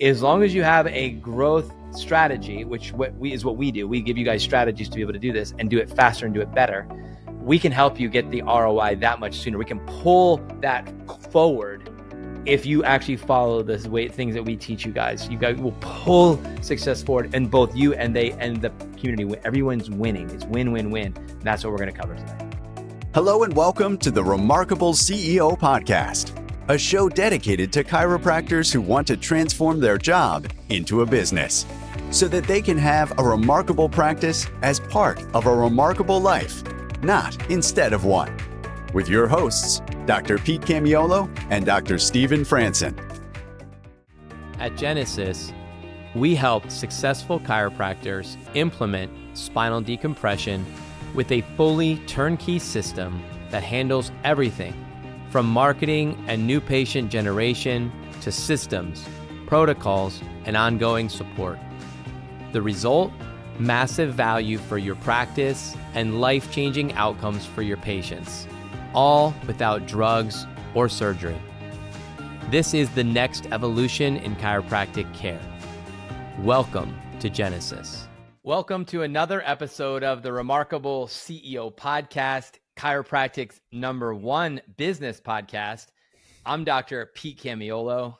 as long as you have a growth strategy, which is what we do. We give you guys strategies to be able to do this and do it faster and do it better. We can help you get the ROI that much sooner. We can pull that forward if you actually follow the things that we teach you guys. You guys will pull success forward, and both you and they and the community, everyone's winning. It's win, win, win. And that's what we're going to cover today. Hello and welcome to the Remarkable CEO Podcast, a show dedicated to chiropractors who want to transform their job into a business so that they can have a remarkable practice as part of a remarkable life, not instead of one. With your hosts, Dr. Pete Camiolo and Dr. Stephen Franson. At Genesis, we help successful chiropractors implement spinal decompression with a fully turnkey system that handles everything from marketing and new patient generation to systems, protocols, and ongoing support. The result? Massive value for your practice and life-changing outcomes for your patients, all without drugs or surgery. This is the next evolution in chiropractic care. Welcome to Genesis. Welcome to another episode of the Remarkable CEO Podcast, Chiropractic's #1 business podcast. I'm Dr. Pete Camiolo.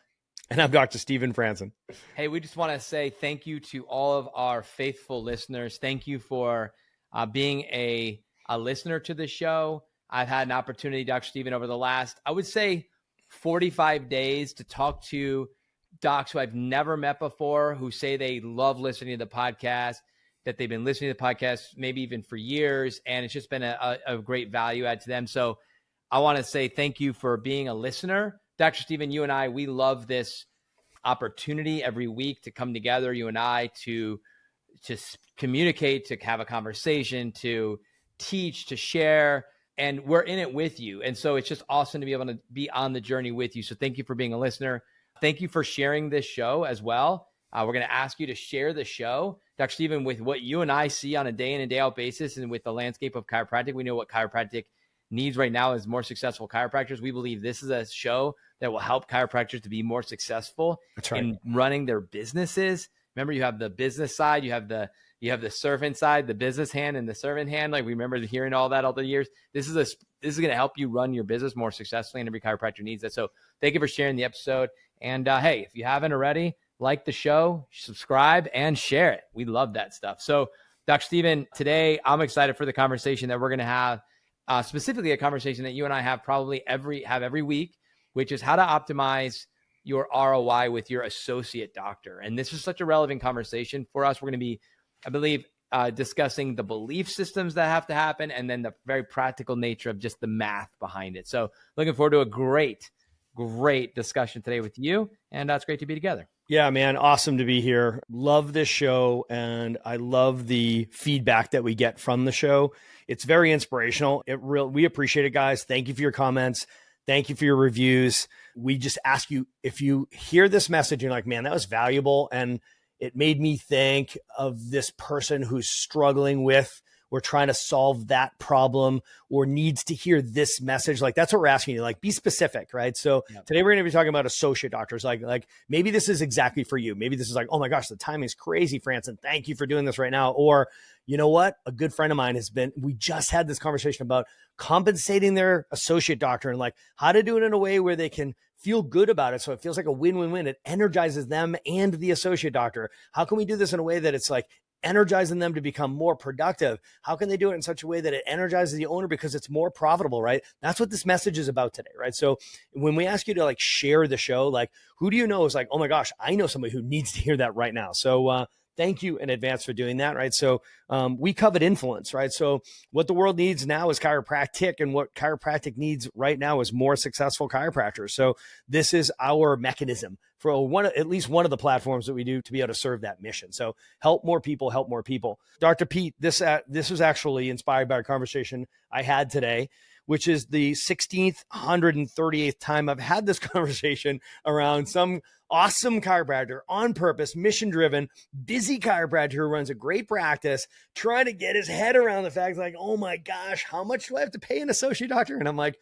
And I'm Dr. Stephen Franson. Hey, we just want to say thank you to all of our faithful listeners. Thank you for being a listener to the show. I've had an opportunity, Dr. Stephen, over the last, I would say 45 days to talk to docs who I've never met before, who say they love listening to the podcast, that they've been listening to the podcast maybe even for years, and it's just been a great value add to them. So I want to say thank you for being a listener. Dr. Stephen, you and I, we love this opportunity every week to come together, you and I, to communicate, to have a conversation, to teach, to share, and we're in it with you. And so it's just awesome to be able to be on the journey with you. So thank you for being a listener. Thank you for sharing this show as well. We're going to ask you to share the show, Dr. Stephen, with what you and I see on a day in and day out basis, and with the landscape of chiropractic. We know what chiropractic needs right now is more successful chiropractors. We believe this is a show that will help chiropractors to be more successful in running their businesses. Remember, you have the business side, you have the servant side, the business hand and the servant hand. Like, we remember hearing all that all the years. This is going to help you run your business more successfully, and every chiropractor needs that. So thank you for sharing the episode. And hey, if you haven't already, like the show, subscribe, and share it. We love that stuff. So Dr. Stephen, today I'm excited for the conversation that we're going to have, specifically a conversation that you and I have probably every week, which is how to optimize your ROI with your associate doctor. And this is such a relevant conversation for us. We're going to be, I believe, discussing the belief systems that have to happen, and then the very practical nature of just the math behind it. So looking forward to a great discussion today with you. And it's great to be together. Yeah, man. Awesome to be here. Love this show. And I love the feedback that we get from the show. It's very inspirational. We appreciate it, guys. Thank you for your comments. Thank you for your reviews. We just ask you, if you hear this message, you're like, man, that was valuable, and it made me think of this person who's struggling with, or trying to solve that problem, or needs to hear this message. Like, that's what we're asking you. Like, be specific, right? So Today we're going to be talking about associate doctors. Like maybe this is exactly for you. Maybe this is like, oh my gosh, the timing is crazy, Franson. Thank you for doing this right now. Or, you know what? A good friend of mine we just had this conversation about compensating their associate doctor, and like how to do it in a way where they can feel good about it. So it feels like a win-win-win. It energizes them and the associate doctor. How can we do this in a way that it's like energizing them to become more productive? How can they do it in such a way that it energizes the owner because it's more profitable, right? That's what this message is about today, right? So when we ask you to like share the show, like, who do you know is like, oh my gosh, I know somebody who needs to hear that right now. So thank you in advance for doing that, right? So we covered influence, right? So what the world needs now is chiropractic, and what chiropractic needs right now is more successful chiropractors. So this is our mechanism for at least one of the platforms that we do to be able to serve that mission. So help more people, help more people. Dr. Pete, this was actually inspired by a conversation I had today, which is the 138th time I've had this conversation around some awesome chiropractor, on purpose, mission-driven, busy chiropractor who runs a great practice, trying to get his head around the fact like, oh my gosh, how much do I have to pay an associate doctor? And I'm like,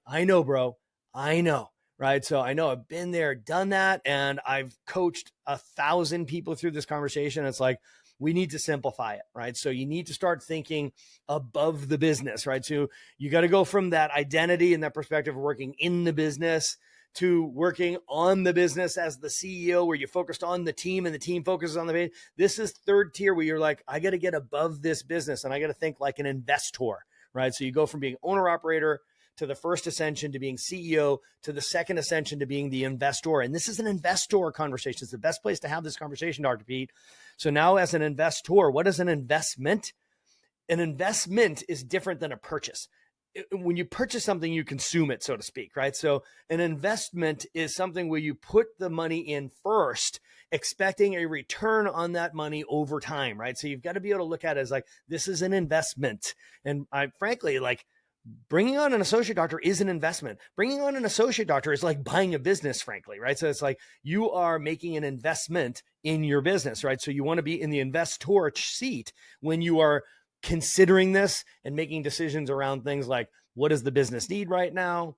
I know, bro. I know. right? So I know I've been there, done that, and I've coached 1,000 people through this conversation. It's like, we need to simplify it, right? So you need to start thinking above the business, right? So you got to go from that identity and that perspective of working in the business to working on the business as the CEO, where you focused on the team and the team focuses on the business. This is third tier, where you're like, I got to get above this business and I got to think like an investor, right? So you go from being owner operator to the first ascension to being CEO to the second ascension to being the investor. And this is an investor conversation. It's the best place to have this conversation, Dr. Pete. So now as an investor, what is an investment? An investment is different than a purchase. When you purchase something, you consume it, so to speak, right? So an investment is something where you put the money in first, expecting a return on that money over time, right? So you've got to be able to look at it as like, this is an investment. And I frankly, like, bringing on an associate doctor is an investment. Bringing on an associate doctor is like buying a business, frankly, right? So it's like you are making an investment in your business, right? So you want to be in the investor seat when you are considering this and making decisions around things like, what does the business need right now?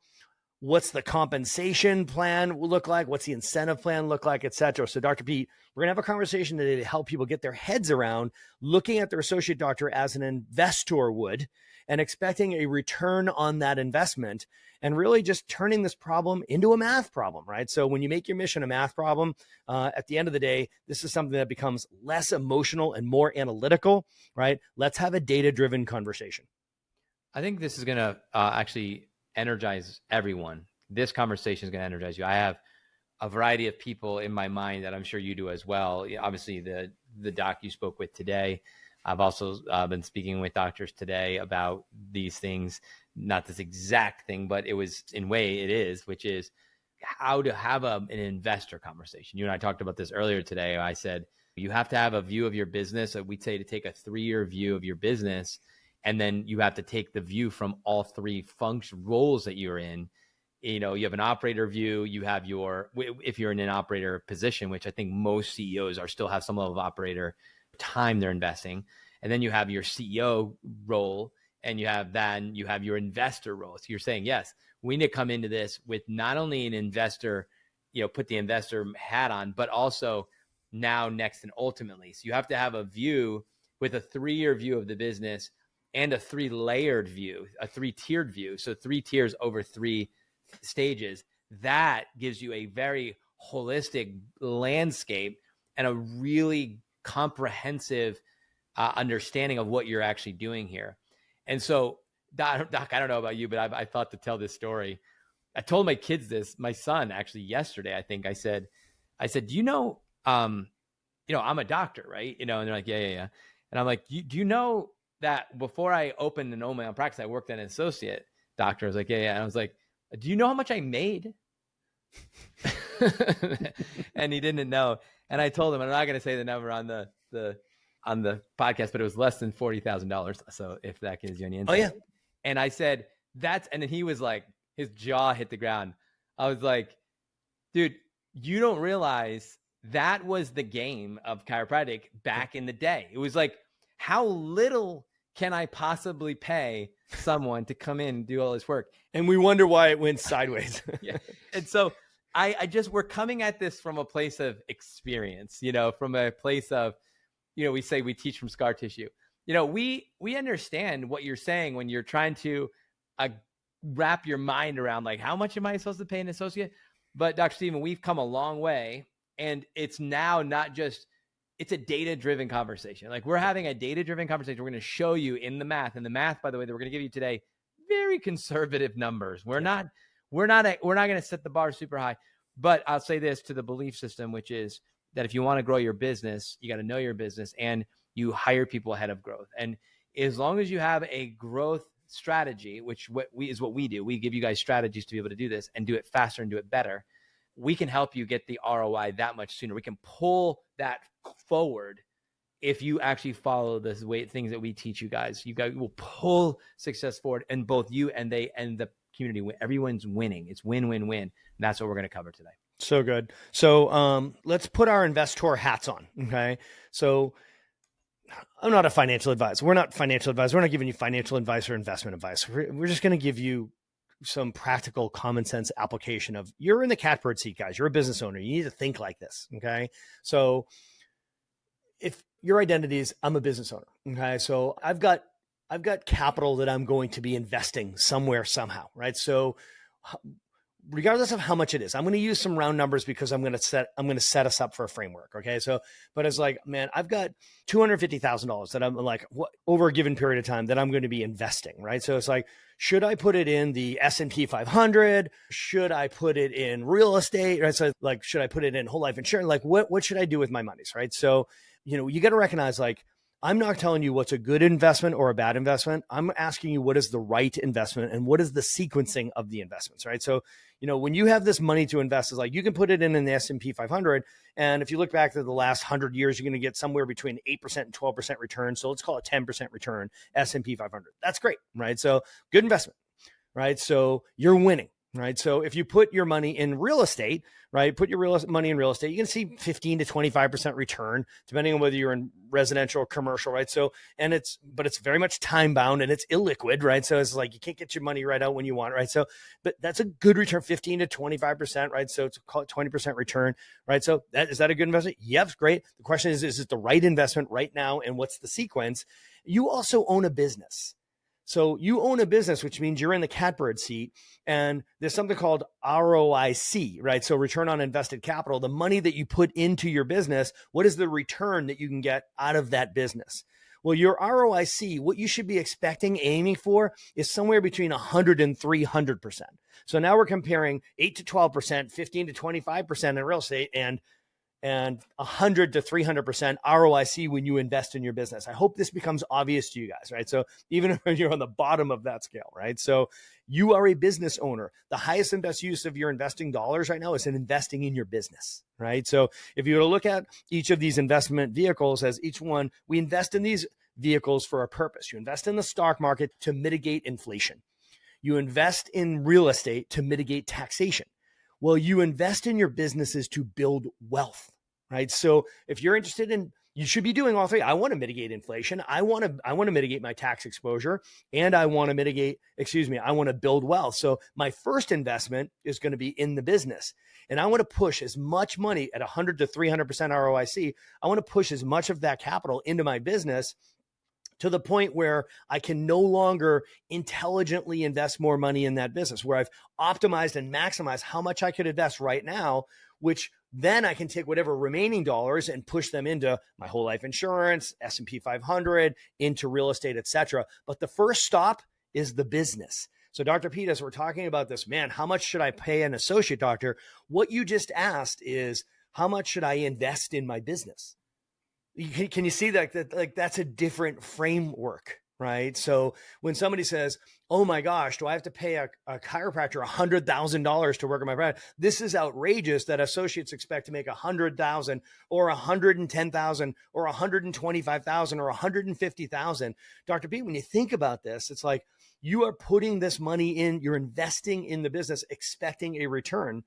What's the compensation plan look like? What's the incentive plan look like, et cetera? So Dr. Pete, we're going to have a conversation today to help people get their heads around looking at their associate doctor as an investor would and expecting a return on that investment, and really just turning this problem into a math problem, right? So when you make your mission a math problem, at the end of the day, this is something that becomes less emotional and more analytical, right? Let's have a data-driven conversation. I think this is going to actually energize everyone. This conversation is going to energize you. I have a variety of people in my mind that I'm sure you do as well. Obviously, the doc you spoke with today. I've also been speaking with doctors today about these things, not this exact thing, but it was in way it is, which is how to have an investor conversation. You and I talked about this earlier today. I said, you have to have a view of your business. We'd say to take a 3-year view of your business, and then you have to take the view from all 3 roles that you're in. You know, you have an operator view, you have if you're in an operator position, which I think most CEOs still have some level of operator time they're investing. And then you have your CEO role, and you have your investor role. So you're saying, yes, we need to come into this with not only an investor, put the investor hat on, but also now, next, and ultimately. So you have to have a view with a 3-year view of the business and a 3-layered view, a 3-tiered view. So 3 tiers over 3 stages. That gives you a very holistic landscape and a really comprehensive understanding of what you're actually doing here. And so, Doc, I don't know about you, but I thought to tell this story. I told my kids this, my son actually yesterday. I think I said, do you know, I'm a doctor, right? And they're like, yeah. And I'm like, do you know that before I opened and owned my own practice, I worked at an associate doctor? I was like, yeah. And I was like, do you know how much I made? And he didn't know. And I told him, I'm not going to say the number on the podcast, but it was less than $40,000. So if that gives you any insight. Oh yeah. And I said, and then he was like, his jaw hit the ground. I was like, dude, you don't realize that was the game of chiropractic back in the day. It was like, how little can I possibly pay someone to come in and do all this work? And we wonder why it went sideways. Yeah. And so we're coming at this from a place of experience, from a place of, we say we teach from scar tissue. We understand what you're saying when you're trying to wrap your mind around, like, how much am I supposed to pay an associate? But Dr. Stephen, we've come a long way, and it's now it's a data-driven conversation. Like, we're having a data-driven conversation. We're going to show you in the math, by the way, that we're going to give you today, very conservative numbers. We're not going to set the bar super high, but I'll say this to the belief system, which is that if you want to grow your business, you got to know your business, and you hire people ahead of growth. And as long as you have a growth strategy, which is what we do, we give you guys strategies to be able to do this and do it faster and do it better. We can help you get the ROI that much sooner. We can pull that forward if you actually follow this things that we teach you guys. You guys will pull success forward, and both you and they and the community, everyone's winning. It's win-win-win. And that's what we're going to cover today. So good. So let's put our investor hats on. Okay. So I'm not a financial advisor. We're not financial advisors. We're not giving you financial advice or investment advice. We're just going to give you some practical common sense application of, you're in the catbird seat, guys. You're a business owner. You need to think like this. Okay. So if your identity is, I'm a business owner. Okay. So I've got capital that I'm going to be investing somewhere, somehow. Right. So regardless of how much it is, I'm going to use some round numbers because I'm going to set us up for a framework. Okay. So, but it's like, man, I've got $250,000 that I'm like, over a given period of time that I'm going to be investing. Right. So it's like, should I put it in the S&P 500? Should I put it in real estate? Right. So like, should I put it in whole life insurance? Like what should I do with my monies? Right. So, you got to recognize, like, I'm not telling you what's a good investment or a bad investment. I'm asking you what is the right investment and what is the sequencing of the investments, right? So, when you have this money to invest, is like, you can put it in the S&P 500. And if you look back to the last 100 years, you're going to get somewhere between 8% and 12% return. So let's call it 10% return, S&P 500. That's great, right? So good investment, right? So you're winning. Right. So if you put your money in real estate, right, put your money in real estate, you can see 15 to 25% return, depending on whether you're in residential or commercial. Right. So, but it's very much time bound and it's illiquid. Right. So it's like, you can't get your money right out when you want. Right. So, but that's a good return, 15 to 25%. Right. So it's call it 20% return. Right. So is that a good investment? Yep. Great. The question is it the right investment right now? And what's the sequence? You also own a business. So you own a business, which means you're in the catbird seat, and there's something called ROIC, right? So return on invested capital, the money that you put into your business, what is the return that you can get out of that business? Well, your ROIC, what you should be expecting, aiming for, is somewhere between 100 and 300%. So now we're comparing 8 to 12%, 15 to 25% in real estate, and 100 to 300% ROIC when you invest in your business. I hope this becomes obvious to you guys, right? So even if you're on the bottom of that scale, right? So you are a business owner. The highest and best use of your investing dollars right now is in investing in your business, right? So if you were to look at each of these investment vehicles as each one, we invest in these vehicles for a purpose. You invest in the stock market to mitigate inflation. You invest in real estate to mitigate taxation. Well, you invest in your businesses to build wealth, right? So if you're interested in, you should be doing all three. I want to mitigate inflation. I want to mitigate my tax exposure, and I want to build wealth. So my first investment is going to be in the business. And I want to push as much money at 100 to 300% ROIC. I want to push as much of that capital into my business to the point where I can no longer intelligently invest more money in that business, where I've optimized and maximized how much I could invest right now, which then I can take whatever remaining dollars and push them into my whole life insurance, S&P 500, into real estate, etc. But the first stop is the business. So Dr. Pete, as we're talking about this, man, how much should I pay an associate doctor? What you just asked is, how much should I invest in my business? Can you see that like that's a different framework, right? So when somebody says, oh my gosh, do I have to pay a chiropractor $100,000 to work on my practice? This is outrageous that associates expect to make $100,000 or $110,000 or $125,000 or $150,000. Dr. Pete, when you think about this, it's like you are putting this money in, you're investing in the business, expecting a return.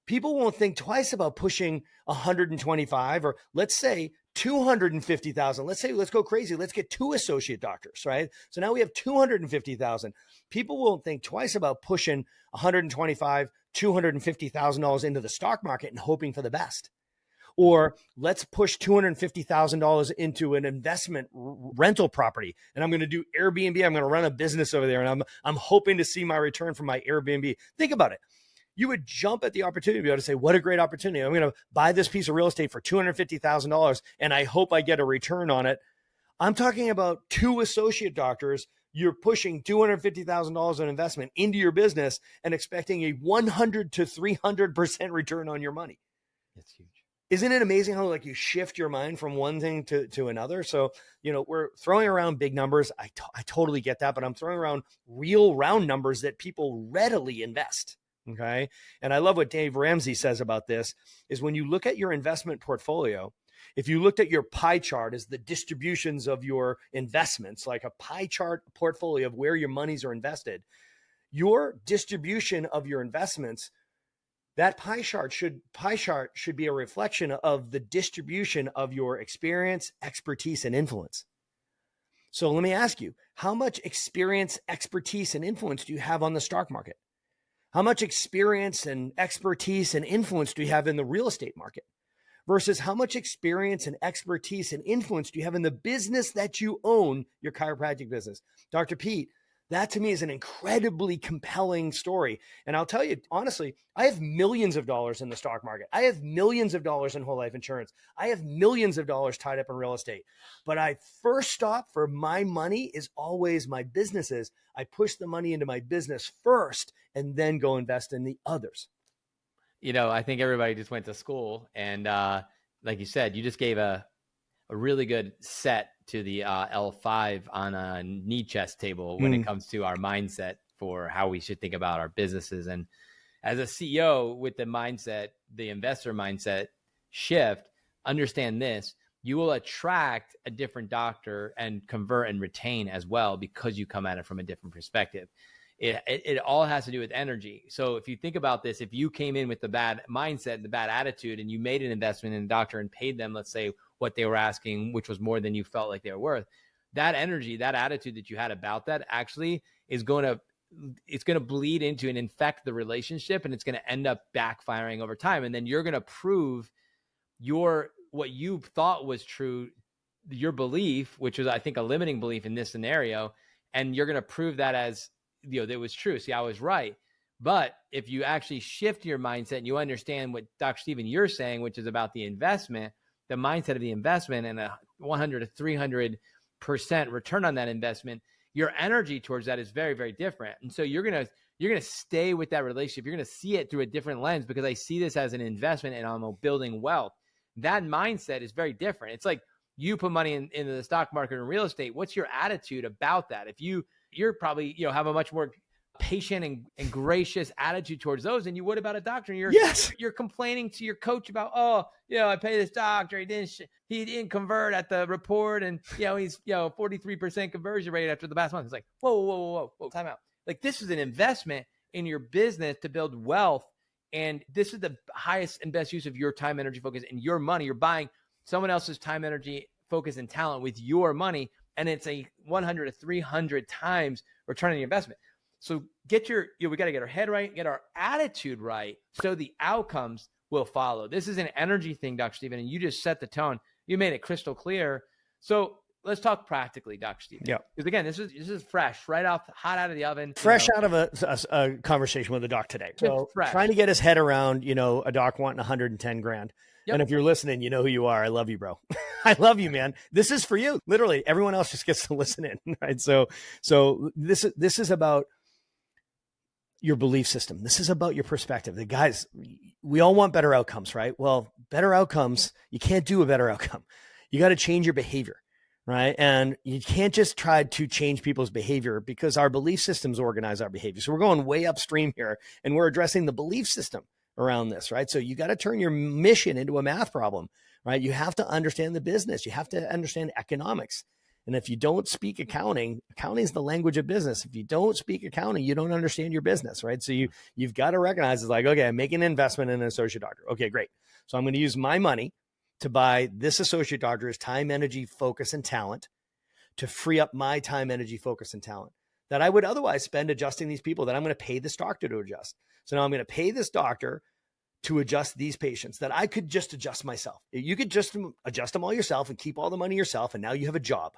People won't think twice about pushing 125, or let's say 250,000. Let's go crazy. Let's get 2 associate doctors, right? So now we have 250,000. People won't think twice about pushing 125, $250,000 into the stock market and hoping for the best. Or let's push $250,000 into an investment rental property, and I'm going to do Airbnb. I'm going to run a business over there, and I'm hoping to see my return from my Airbnb. Think about it. You would jump at the opportunity to be able to say, what a great opportunity. I'm going to buy this piece of real estate for $250,000 and I hope I get a return on it. I'm talking about 2 associate doctors. You're pushing $250,000 in investment into your business and expecting a 100 to 300% return on your money. It's huge. Isn't it amazing how like you shift your mind from one thing to another? So, we're throwing around big numbers. I totally get that, but I'm throwing around real round numbers that people readily invest. Okay. And I love what Dave Ramsey says about this is when you look at your investment portfolio, if you looked at your pie chart as the distributions of your investments, like a pie chart portfolio of where your monies are invested, your distribution of your investments, that pie chart should be a reflection of the distribution of your experience, expertise, and influence. So let me ask you, how much experience, expertise, and influence do you have on the stock market? How much experience and expertise and influence do you have in the real estate market? Versus how much experience and expertise and influence do you have in the business that you own, your chiropractic business? Dr. Pete, that to me is an incredibly compelling story. And I'll tell you, honestly, I have millions of dollars in the stock market. I have millions of dollars in whole life insurance. I have millions of dollars tied up in real estate. But I first stop for my money is always my businesses. I push the money into my business first and then go invest in the others. I think everybody just went to school and like you said, you just gave a really good set to the L5 on a knee chest table when it comes to our mindset for how we should think about our businesses. And as a CEO with the mindset, the investor mindset shift, understand this, you will attract a different doctor and convert and retain as well because you come at it from a different perspective. It all has to do with energy. So if you think about this, if you came in with the bad mindset, the bad attitude, and you made an investment in a doctor and paid them, let's say, what they were asking, which was more than you felt like they were worth, that energy, that attitude that you had about that actually is it's going to bleed into and infect the relationship, and it's going to end up backfiring over time. And then you're going to prove what you thought was true, your belief, which was, I think, a limiting belief in this scenario. And you're going to prove that as, that was true. See, I was right. But if you actually shift your mindset and you understand what Dr. Stephen, you're saying, which is about the investment, the mindset of the investment and a 100 to 300% return on that investment, your energy towards that is very, very different. And so you're going to stay with that relationship. You're going to see it through a different lens because I see this as an investment and I'm building wealth. That mindset is very different. It's like you put money into the stock market and real estate. What's your attitude about that? If you're probably, have a much more patient and gracious attitude towards those than you would about a doctor. And you're complaining to your coach about, I pay this doctor. He didn't convert at the report. And, he's, 43% conversion rate after the past month. It's like, whoa, time out. Like, this is an investment in your business to build wealth. And this is the highest and best use of your time, energy, focus, and your money. You're buying someone else's time, energy, focus, and talent with your money. And it's a 100 to 300 times return on the investment. So we got to get our head right, get our attitude right, so the outcomes will follow. This is an energy thing, Dr. Stephen, and you just set the tone. You made it crystal clear. So let's talk practically, Dr. Stephen. Yeah. Because again, this is fresh, hot out of the oven. Fresh out of a conversation with a doc today. So trying to get his head around, a doc wanting 110 grand. Yep. And if you're listening, you know who you are. I love you, bro. I love you, man. This is for you. Literally, everyone else just gets to listen in, right? So this is about your belief system. This is about your perspective. The guys, we all want better outcomes, right? Well, better outcomes, you can't do a better outcome. You got to change your behavior, right? And you can't just try to change people's behavior because our belief systems organize our behavior. So we're going way upstream here and we're addressing the belief system around this, right? So you got to turn your mission into a math problem, right? You have to understand the business. You have to understand economics. And if you don't speak accounting is the language of business. If you don't speak accounting, you don't understand your business, right? So you've got to recognize it's like, okay, I'm making an investment in an associate doctor. Okay, great. So I'm going to use my money to buy this associate doctor's time, energy, focus, and talent to free up my time, energy, focus, and talent that I would otherwise spend adjusting these people that I'm going to pay this doctor to adjust. So now I'm going to pay this doctor to adjust these patients that I could just adjust myself. You could just adjust them all yourself and keep all the money yourself. And now you have a job.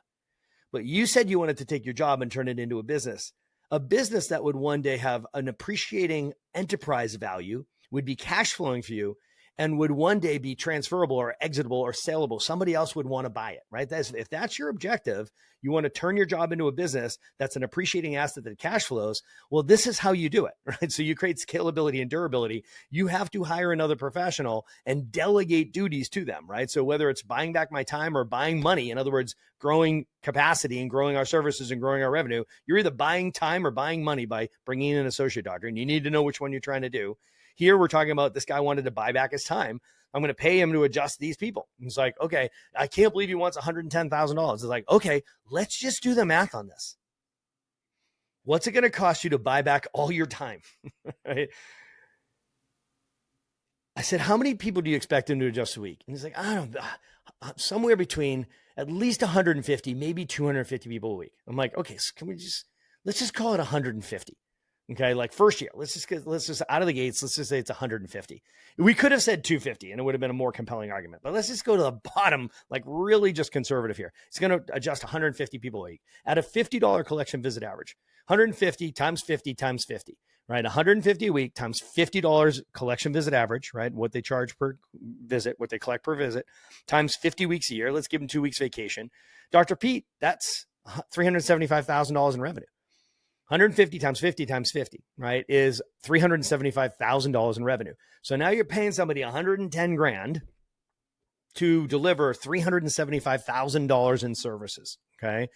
But you said you wanted to take your job and turn it into a business that would one day have an appreciating enterprise value, would be cash flowing for you, and would one day be transferable or exitable or saleable. Somebody else would want to buy it, right? If that's your objective, you want to turn your job into a business that's an appreciating asset that cash flows. Well, this is how you do it, right? So you create scalability and durability. You have to hire another professional and delegate duties to them, right? So whether it's buying back my time or buying money, in other words, growing capacity and growing our services and growing our revenue, you're either buying time or buying money by bringing in an associate doctor, and you need to know which one you're trying to do. Here, we're talking about this guy wanted to buy back his time. I'm going to pay him to adjust these people. It's like, okay, I can't believe he wants $110,000. It's like, okay, let's just do the math on this. What's it going to cost you to buy back all your time? Right? I said, how many people do you expect him to adjust a week? And he's like, I don't know, somewhere between at least 150, maybe 250 people a week. I'm like, okay, so let's just call it 150. Okay, like first year, let's just out of the gates, let's just say it's 150. We could have said 250 and it would have been a more compelling argument, but let's just go to the bottom, like really just conservative here. It's going to adjust 150 people a week at a $50 collection visit average. 150 times 50 times 50, right? 150 a week times $50 collection visit average, right? What they charge per visit, what they collect per visit, times 50 weeks a year. Let's give them 2 weeks vacation. Dr. Pete, that's $375,000 in revenue. 150 times 50 times 50, right, is $375,000 in revenue. So now you're paying somebody 110 grand to deliver $375,000 in services. Okay.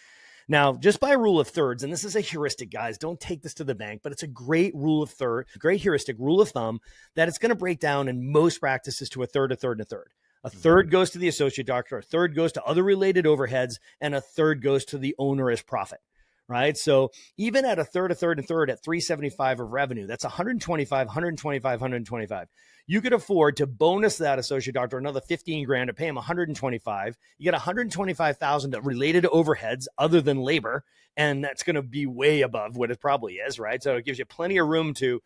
Now, just by rule of thirds, and this is a heuristic, guys, don't take this to the bank, but it's a great rule of third, great heuristic rule of thumb that it's going to break down in most practices to a third, a third, and a third. A third goes to the associate doctor, a third goes to other related overheads, and a third goes to the owner as profit. Right. So even at a third at 375 of revenue, that's 125, 125, 125. You could afford to bonus that associate doctor another 15 grand to pay him 125. You get 125,000 related to overheads other than labor. And that's going to be way above what it probably is. Right. So it gives you plenty of room to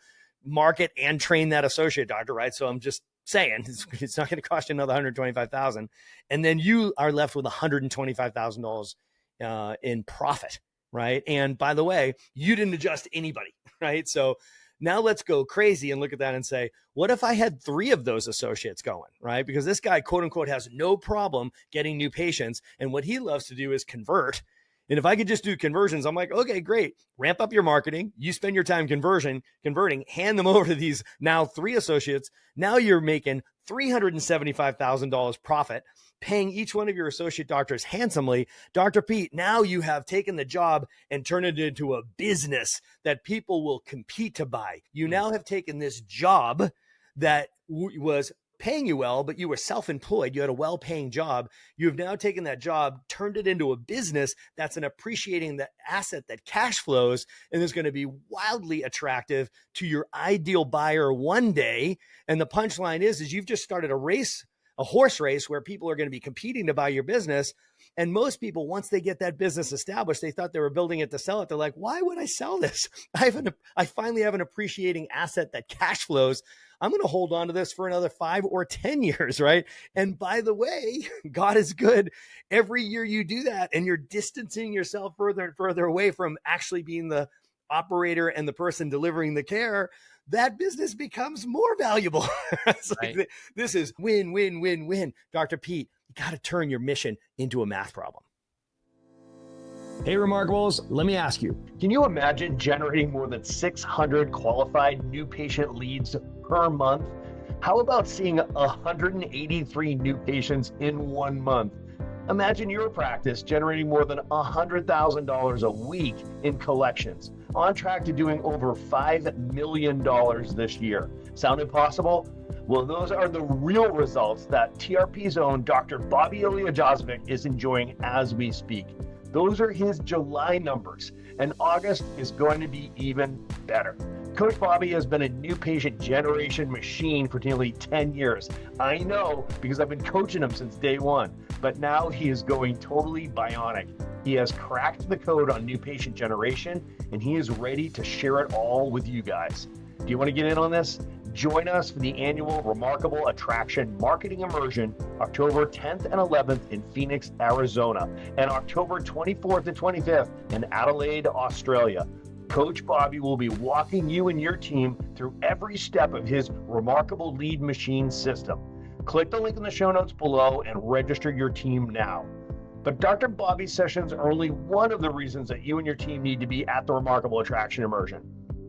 market and train that associate doctor. Right. So I'm just saying it's not going to cost you another 125,000. And then you are left with $125,000 in profit. Right. And by the way, you didn't adjust anybody. Right. So now let's go crazy and look at that and say, what if I had 3 of those associates going? Right. Because this guy, quote unquote, has no problem getting new patients. And what he loves to do is convert. And if I could just do conversions, I'm like, okay, great. Ramp up your marketing. You spend your time converting, hand them over to these now 3 associates. Now you're making $375,000 profit, paying each one of your associate doctors handsomely. Dr. Pete, now you have taken the job and turned it into a business that people will compete to buy. You now have taken this job that was paying you well, but you were self-employed. You had a well-paying job. You've now taken that job, turned it into a business that's an appreciating the asset that cash flows and is going to be wildly attractive to your ideal buyer one day. And the punchline is you've just started a horse race where people are going to be competing to buy your business. And most people, once they get that business established, they thought they were building it to sell it. They're like, why would I sell this? I finally have an appreciating asset that cash flows. I'm going to hold on to this for another 5 or 10 years, right? And by the way, God is good. Every year you do that and you're distancing yourself further and further away from actually being the operator and the person delivering the care, that business becomes more valuable. It's like, right. This is win, win, win, win. Dr. Pete, you got to turn your mission into a math problem. Hey, Remarkables, let me ask you, can you imagine generating more than 600 qualified new patient leads per month? How about seeing 183 new patients in 1 month? Imagine your practice generating more than $100,000 a week in collections, on track to doing over $5 million this year. Sound impossible? Well, those are the real results that TRP's own Dr. Bobby Ilyajozovic is enjoying as we speak. Those are his July numbers, and August is going to be even better. Coach Bobby has been a new patient generation machine for nearly 10 years. I know because I've been coaching him since day one, but now he is going totally bionic. He has cracked the code on new patient generation, and he is ready to share it all with you guys. Do you want to get in on this? Join us for the annual Remarkable Attraction Marketing Immersion, October 10th and 11th in Phoenix, Arizona, and October 24th and 25th in Adelaide, Australia. Coach Bobby will be walking you and your team through every step of his remarkable lead machine system. Click the link in the show notes below and register your team now. But Dr. Bobby's sessions are only one of the reasons that you and your team need to be at the Remarkable Attraction Immersion.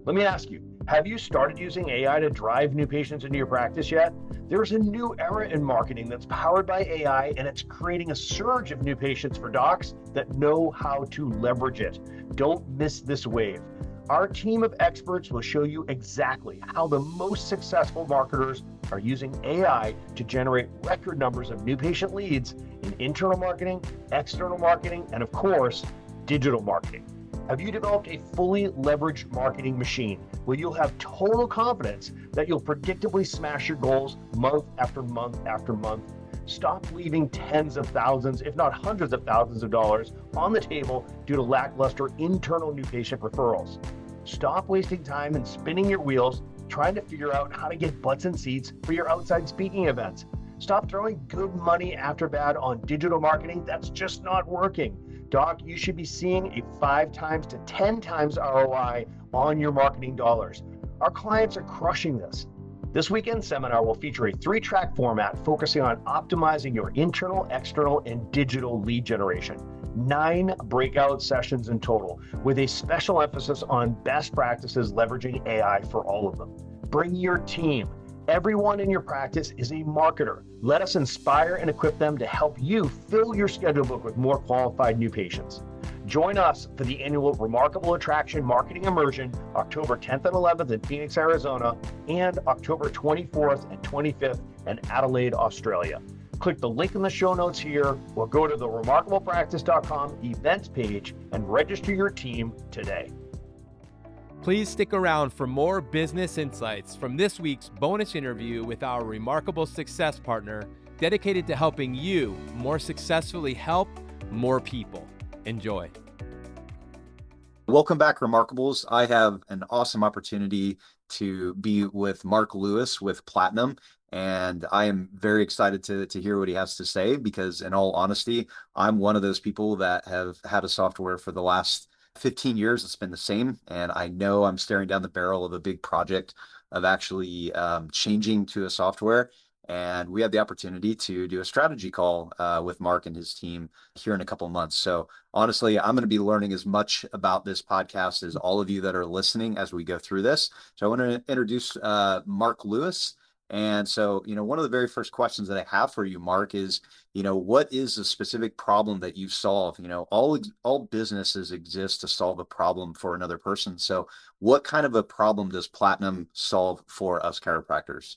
Let me ask you, have you started using AI to drive new patients into your practice yet? There's a new era in marketing that's powered by AI, and it's creating a surge of new patients for docs that know how to leverage it. Don't miss this wave. Our team of experts will show you exactly how the most successful marketers are using AI to generate record numbers of new patient leads in internal marketing, external marketing, and of course, digital marketing. Have you developed a fully leveraged marketing machine where you'll have total confidence that you'll predictably smash your goals month after month after month? Stop leaving tens of thousands, if not hundreds of thousands of dollars on the table due to lackluster internal new patient referrals. Stop wasting time and spinning your wheels trying to figure out how to get butts and seats for your outside speaking events. Stop throwing good money after bad on digital marketing that's just not working. Doc, you should be seeing a 5 times to 10 times ROI on your marketing dollars. Our clients are crushing this. This weekend seminar will feature a 3-track format focusing on optimizing your internal, external, and digital lead generation. 9 breakout sessions in total, with a special emphasis on best practices leveraging AI for all of them. Bring your team. Everyone in your practice is a marketer. Let us inspire and equip them to help you fill your schedule book with more qualified new patients. Join us for the annual Remarkable Attraction Marketing Immersion, October 10th and 11th in Phoenix, Arizona, and October 24th and 25th in Adelaide, Australia. Click the link in the show notes here or go to the remarkablepractice.com events page and register your team today. Please stick around for more business insights from this week's bonus interview with our remarkable success partner dedicated to helping you more successfully help more people. Enjoy. Welcome back, Remarkables. I have an awesome opportunity to be with Mark Lewis with Platinum, and I am very excited to hear what he has to say because, in all honesty, I'm one of those people that have had a software for the last 15 years. It's been the same, and I know I'm staring down the barrel of a big project of actually changing to a software. And we had the opportunity to do a strategy call with Mark and his team here in a couple of months. So honestly, I'm going to be learning as much about this podcast as all of you that are listening as we go through this. So I want to introduce Mark Lewis. And so, one of the very first questions that I have for you, Mark, is, what is the specific problem that you solve? All businesses exist to solve a problem for another person. So what kind of a problem does Platinum solve for us chiropractors?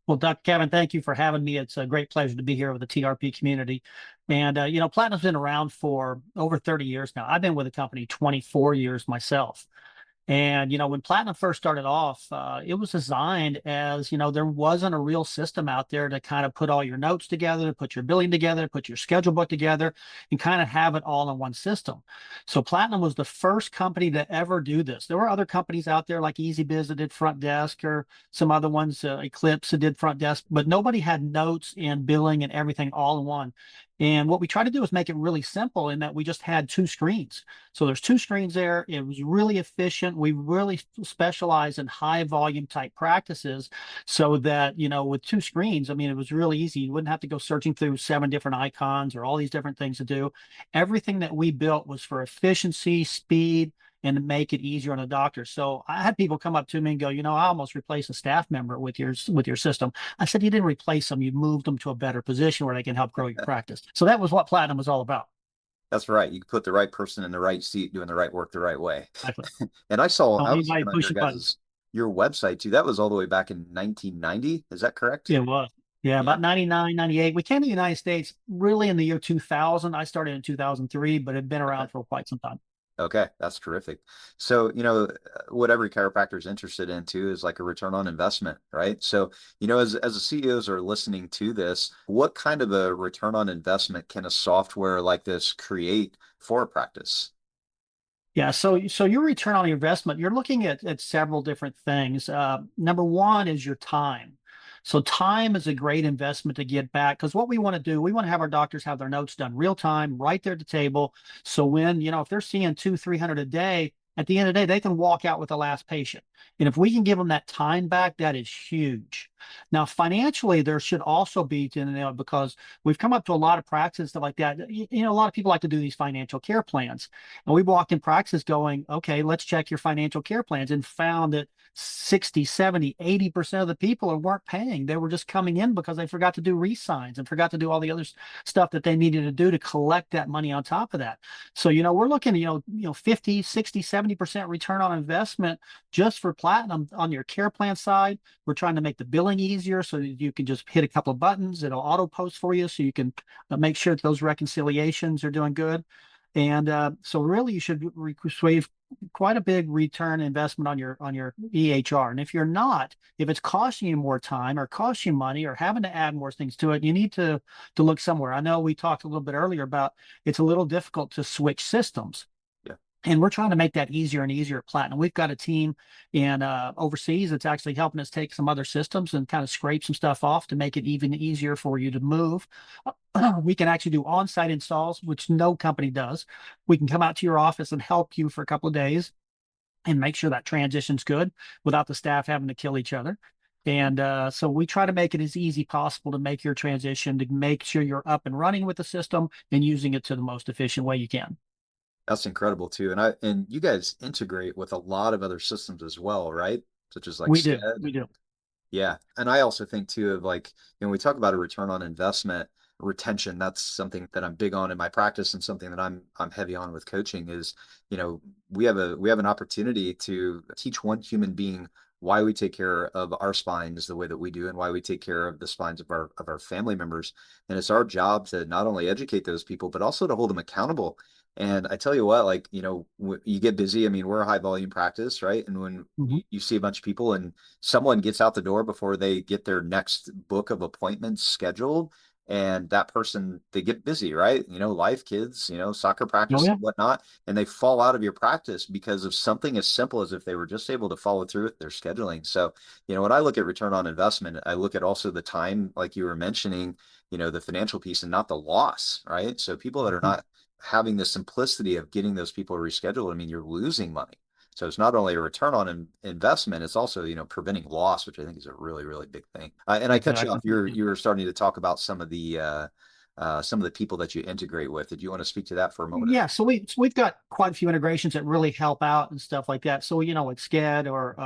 Well, Dr. Kevin, thank you for having me. It's a great pleasure to be here with the TRP community. And, Platinum's been around for over 30 years now. I've been with the company 24 years myself. And, when Platinum first started off, it was designed as, there wasn't a real system out there to kind of put all your notes together, to put your billing together, put your schedule book together, and kind of have it all in one system. So Platinum was the first company to ever do this. There were other companies out there like EasyBiz that did front desk, or some other ones, Eclipse that did front desk, but nobody had notes and billing and everything all in one. And what we try to do is make it really simple in that we just had 2 screens. So there's 2 screens there. It was really efficient. We really specialize in high volume type practices so that, with 2 screens, it was really easy. You wouldn't have to go searching through 7 different icons or all these different things to do. Everything that we built was for efficiency, speed, and to make it easier on the doctor. So I had people come up to me and go, I almost replaced a staff member with your system. I said, you didn't replace them. You moved them to a better position where they can help grow your practice. So that was what Platinum was all about. That's right. You put the right person in the right seat, doing the right work the right way. Exactly. And I was looking on your website too. That was all the way back in 1990. Is that correct? Yeah, it was. Yeah, about 99, 98. We came to the United States really in the year 2000. I started in 2003, but it had been around for quite some time. Okay, that's terrific. So, what every chiropractor is interested in too is like a return on investment, right? So, as the CEOs are listening to this, what kind of a return on investment can a software like this create for a practice? Yeah, so your return on investment, you're looking at several different things. Number one is your time. So time is a great investment to get back, because what we want to do, we want to have our doctors have their notes done real time, right there at the table. So when, if they're seeing 200-300 a day, at the end of the day, they can walk out with the last patient. And if we can give them that time back, that is huge. Now, financially, there should also be, because we've come up to a lot of practices, stuff like that. A lot of people like to do these financial care plans. And we walked in practice going, okay, let's check your financial care plans, and found that 60, 70, 80% of the people weren't paying. They were just coming in because they forgot to do re-signs and forgot to do all the other stuff that they needed to do to collect that money on top of that. So, we're looking, 50, 60, 70% return on investment just for Platinum on your care plan side. We're trying to make the billing easier so that you can just hit a couple of buttons. It'll auto post for you so you can make sure that those reconciliations are doing good. And so really you should receive quite a big return investment on your EHR. And if you're not, if it's costing you more time or costing you money or having to add more things to it, you need to look somewhere. I know we talked a little bit earlier about it's a little difficult to switch systems. And we're trying to make that easier and easier at Platinum. We've got a team in overseas that's actually helping us take some other systems and kind of scrape some stuff off to make it even easier for you to move. We can actually do on-site installs, which no company does. We can come out to your office and help you for a couple of days and make sure that transition's good without the staff having to kill each other. And so we try to make it as easy possible to make your transition, to make sure you're up and running with the system and using it to the most efficient way you can. That's incredible too. And you guys integrate with a lot of other systems as well, right? Such as like We do. SCED. We do. Yeah. And I also think too of like, we talk about a return on investment, retention. That's something that I'm big on in my practice, and something that I'm heavy on with coaching is, we have an opportunity to teach one human being why we take care of our spines the way that we do, and why we take care of the spines of our family members. And it's our job to not only educate those people, but also to hold them accountable. And I tell you what, like, you get busy. I mean, we're a high volume practice, right? And when you see a bunch of people and someone gets out the door before they get their next book of appointments scheduled, and that person, they get busy, right? Life, kids, soccer practice and whatnot, and they fall out of your practice because of something as simple as if they were just able to follow through with their scheduling. So, when I look at return on investment, I look at also the time, like you were mentioning, the financial piece and not the loss, right? So people that are not having the simplicity of getting those people rescheduled, I mean, you're losing money. So it's not only a return on investment, it's also, preventing loss, which I think is a really, really big thing. And I cut you off. You were starting to talk about some of the people that you integrate with. Did you want to speak to that for a moment? Yeah, so we've got quite a few integrations that really help out and stuff like that. So like SCED or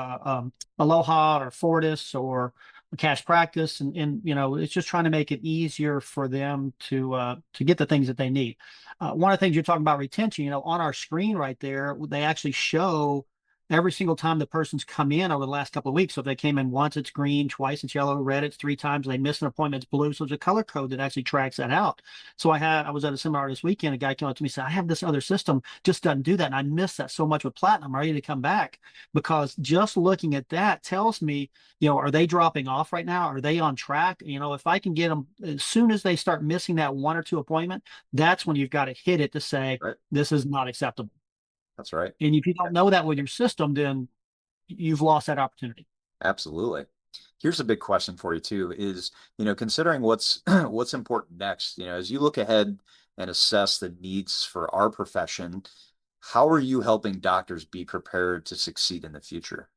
Aloha or Fortis or Cash Practice, and it's just trying to make it easier for them to get the things that they need. One of the things you're talking about retention, on our screen right there, they actually show every single time the person's come in over the last couple of weeks. So if they came in once, it's green; twice, it's yellow; red, it's 3 times. They miss an appointment, it's blue. So there's a color code that actually tracks that out. So I was at a seminar this weekend. A guy came up to me and said, "I have this other system, just doesn't do that, and I miss that so much with Platinum. I'm ready to come back because just looking at that tells me, are they dropping off right now? Are they on track? If I can get them as soon as they start missing that 1 or 2 appointment, that's when you've got to hit it to say this is not acceptable." That's right. And if you don't know that with your system, then you've lost that opportunity. Absolutely. Here's a big question for you too, is, considering what's important next, as you look ahead and assess the needs for our profession, how are you helping doctors be prepared to succeed in the future?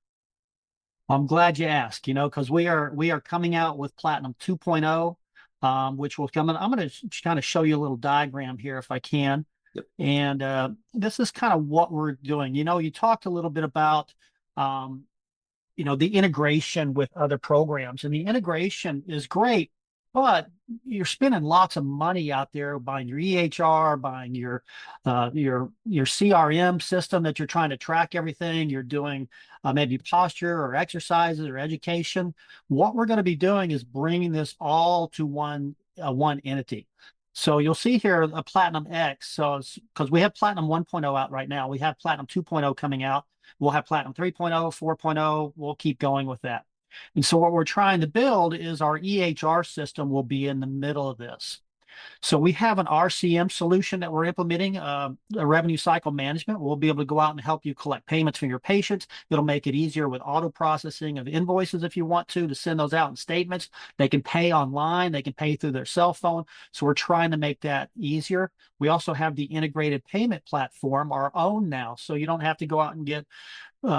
I'm glad you asked, because we are coming out with Platinum 2.0, which will come in. I'm going to kind of show you a little diagram here if I can. Yep. And this is kind of what we're doing. You talked a little bit about, the integration with other programs, and the integration is great, but you're spending lots of money out there buying your EHR, buying your CRM system that you're trying to track everything. You're doing maybe posture or exercises or education. What we're going to be doing is bringing this all to one entity. So you'll see here a Platinum X. So because we have Platinum 1.0 out right now, we have Platinum 2.0 coming out. We'll have Platinum 3.0, 4.0. We'll keep going with that. And so what we're trying to build is our EHR system will be in the middle of this. So we have an RCM solution that we're implementing, a revenue cycle management. We'll be able to go out and help you collect payments from your patients. It'll make it easier with auto processing of invoices if you want to send those out in statements. They can pay online. They can pay through their cell phone. So we're trying to make that easier. We also have the integrated payment platform, our own now. So you don't have to go out and get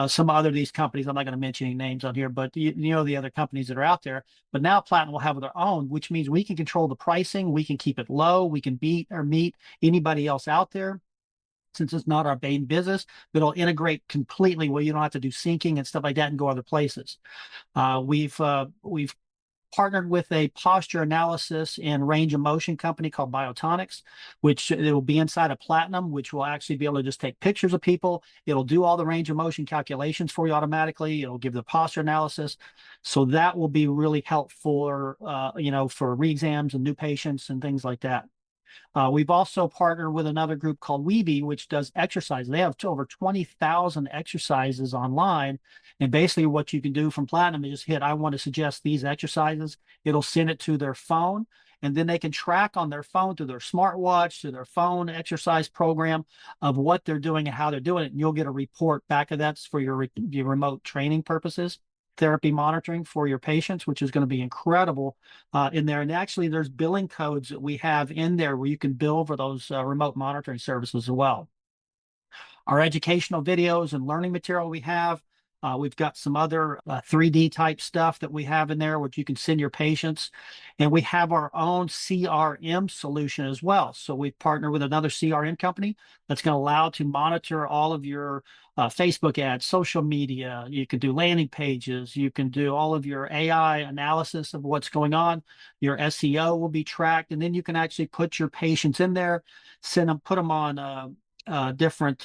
some other of these companies. I'm not going to mention any names on here, but the other companies that are out there. But now Platinum will have their own, which means we can control the pricing. We can keep it low. We can beat or meet anybody else out there. Since it's not our main business, it'll integrate completely where you don't have to do syncing and stuff like that and go other places. We've partnered with a posture analysis and range of motion company called Biotonics, which it will be inside of Platinum, which will actually be able to just take pictures of people. It'll do all the range of motion calculations for you automatically. It'll give the posture analysis. So that will be really helpful for re-exams and new patients and things like that. We've also partnered with another group called Weeby, which does exercise. They have over 20,000 exercises online. And basically what you can do from Platinum is just hit, I want to suggest these exercises. It'll send it to their phone. And then they can track on their phone through their smartwatch, through their phone exercise program of what they're doing and how they're doing it. And you'll get a report back of that for your remote training purposes, therapy monitoring for your patients, which is going to be incredible in there. And actually, there's billing codes that we have in there where you can bill for those remote monitoring services as well. Our educational videos and learning material we have. We've got some other 3D type stuff that we have in there, which you can send your patients. And we have our own CRM solution as well. So we've partnered with another CRM company that's going to allow to monitor all of your Facebook ads, social media. You can do landing pages. You can do all of your AI analysis of what's going on. Your SEO will be tracked. And then you can actually put your patients in there, put them on different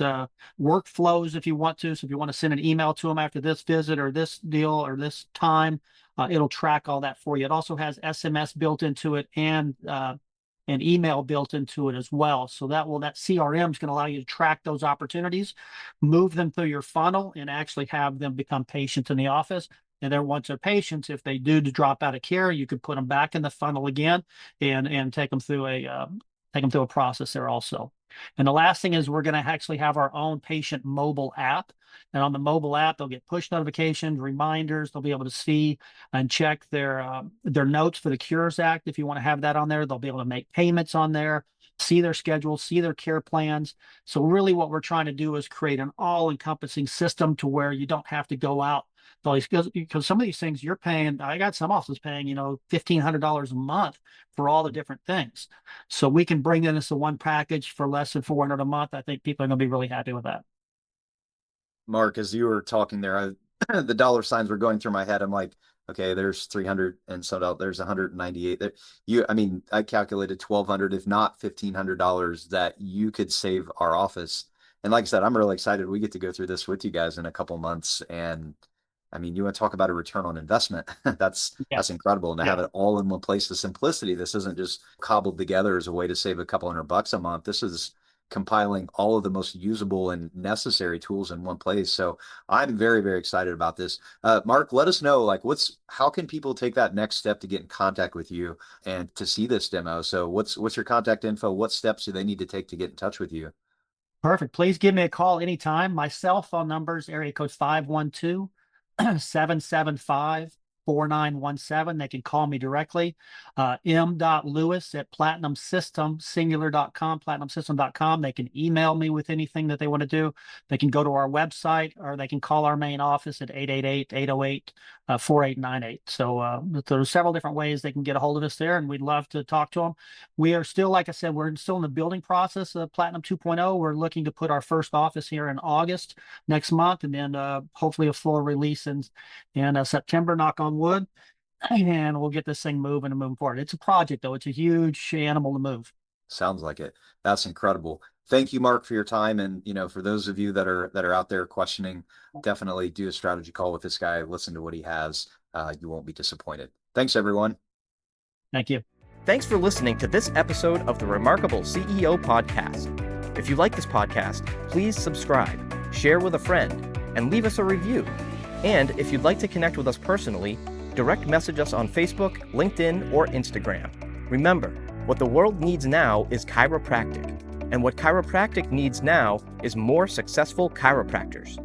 workflows if you want to. So if you want to send an email to them after this visit or this deal or this time, it'll track all that for you. It also has SMS built into it and email built into it as well. So that CRM is going to allow you to track those opportunities, move them through your funnel, and actually have them become patients in the office. And then once they're patients, if they do to drop out of care, you can put them back in the funnel again and take them through a process there also. And the last thing is we're going to actually have our own patient mobile app. And on the mobile app, they'll get push notifications, reminders. They'll be able to see and check their notes for the Cures Act. If you want to have that on there, they'll be able to make payments on there, see their schedule, see their care plans. So really what we're trying to do is create an all-encompassing system to where you don't have to go out. Because some of these things you're paying, I got some offices paying, $1,500 a month for all the different things. So we can bring in this to one package for less than $400 a month. I think people are going to be really happy with that. Mark, as you were talking there, the dollar signs were going through my head. I'm like, okay, there's 300 and so there's 198 there. I calculated $1,200, if not $1,500 that you could save our office. And like I said, I'm really excited. We get to go through this with you guys in a couple months. And you want to talk about a return on investment. That's incredible. And to have it all in one place, the simplicity, this isn't just cobbled together as a way to save a couple $100 a month. This is compiling all of the most usable and necessary tools in one place. So I'm very, very excited about this. Mark, let us know, how can people take that next step to get in contact with you and to see this demo? So what's your contact info? What steps do they need to take to get in touch with you? Perfect. Please give me a call anytime. My cell phone number is area code 512-775-4917. They can call me directly. m.lewis@platinumsystem.com, platinumsystem.com. They can email me with anything that they want to do. They can go to our website, or they can call our main office at 888-808-4898. So there's several different ways they can get a hold of us there, and we'd love to talk to them. We are still, like I said, we're still in the building process of Platinum 2.0. We're looking to put our first office here in August next month, and then hopefully a full release in September, knock on wood, and we'll get this thing moving and moving forward. It's a project, though. It's a huge animal to move. Sounds like it. That's incredible. Thank you, Mark, for your time. And, for those of you that are out there questioning, definitely do a strategy call with this guy. Listen to what he has. You won't be disappointed. Thanks, everyone. Thank you. Thanks for listening to this episode of the Remarkable CEO Podcast. If you like this podcast, please subscribe, share with a friend, and leave us a review. And if you'd like to connect with us personally, direct message us on Facebook, LinkedIn, or Instagram. Remember, what the world needs now is chiropractic, and what chiropractic needs now is more successful chiropractors.